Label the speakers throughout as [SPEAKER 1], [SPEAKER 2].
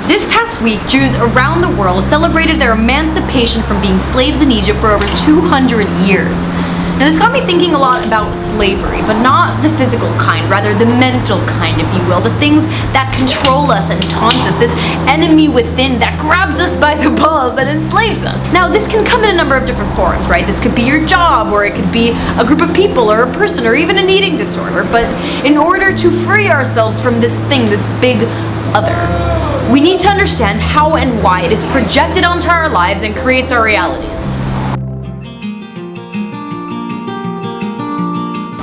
[SPEAKER 1] This past week, Jews around the world celebrated their emancipation from being slaves in Egypt for over 200 years. Now this got me thinking a lot about slavery, but not the physical kind, rather the mental kind, if you will, the things that control us and taunt us, this enemy within that grabs us by the balls and enslaves us. Now this can come in a number of different forms, right? This could be your job, or it could be a group of people, or a person, or even an eating disorder, but in order to free ourselves from this thing, this big other, we need to understand how and why it is projected onto our lives and creates our realities.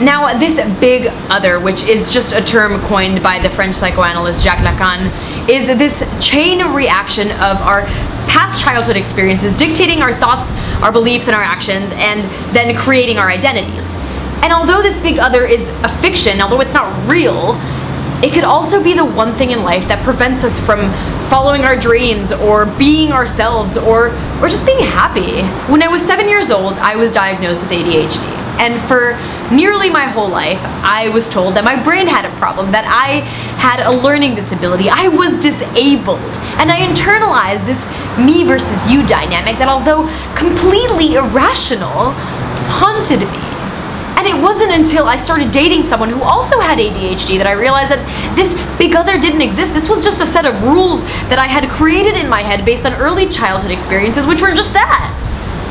[SPEAKER 1] Now, this big other, which is just a term coined by the French psychoanalyst Jacques Lacan, is this chain reaction of our past childhood experiences dictating our thoughts, our beliefs, and our actions, and then creating our identities. And although this big other is a fiction, although it's not real, it could also be the one thing in life that prevents us from following our dreams, or being ourselves, or just being happy. When I was 7 years old, I was diagnosed with ADHD. And for nearly my whole life, I was told that my brain had a problem, that I had a learning disability, I was disabled. And I internalized this me versus you dynamic that, although completely irrational, haunted me. And it wasn't until I started dating someone who also had ADHD that I realized that this big other didn't exist. This was just a set of rules that I had created in my head based on early childhood experiences, which were just that.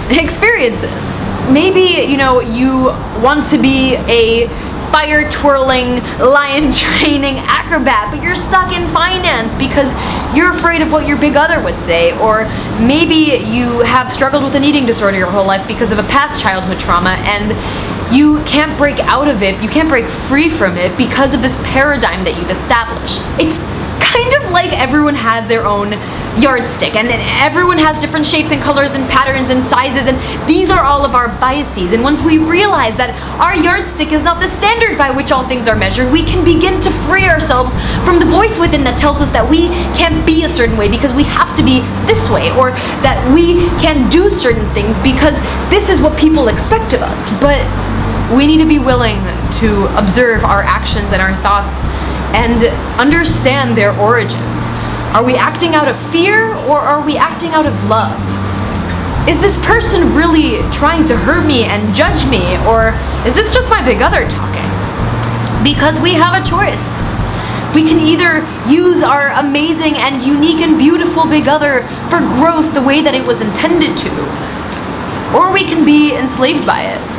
[SPEAKER 1] Experiences. Maybe, you want to be a fire-twirling, lion-training acrobat, but you're stuck in finance because you're afraid of what your big other would say. Or maybe you have struggled with an eating disorder your whole life because of a past childhood trauma, and you can't break out of it, you can't break free from it because of this paradigm that you've established. It's kind of like everyone has their own yardstick, and everyone has different shapes and colors and patterns and sizes, and these are all of our biases. And once we realize that our yardstick is not the standard by which all things are measured, we can begin to free ourselves from the voice within that tells us that we can't be a certain way because we have to be this way, or that we can't do certain things because this is what people expect of us. But we need to be willing to observe our actions and our thoughts and understand their origins. Are we acting out of fear, or are we acting out of love? Is this person really trying to hurt me and judge me, or is this just my big other talking? Because we have a choice. We can either use our amazing and unique and beautiful big other for growth the way that it was intended to, or we can be enslaved by it.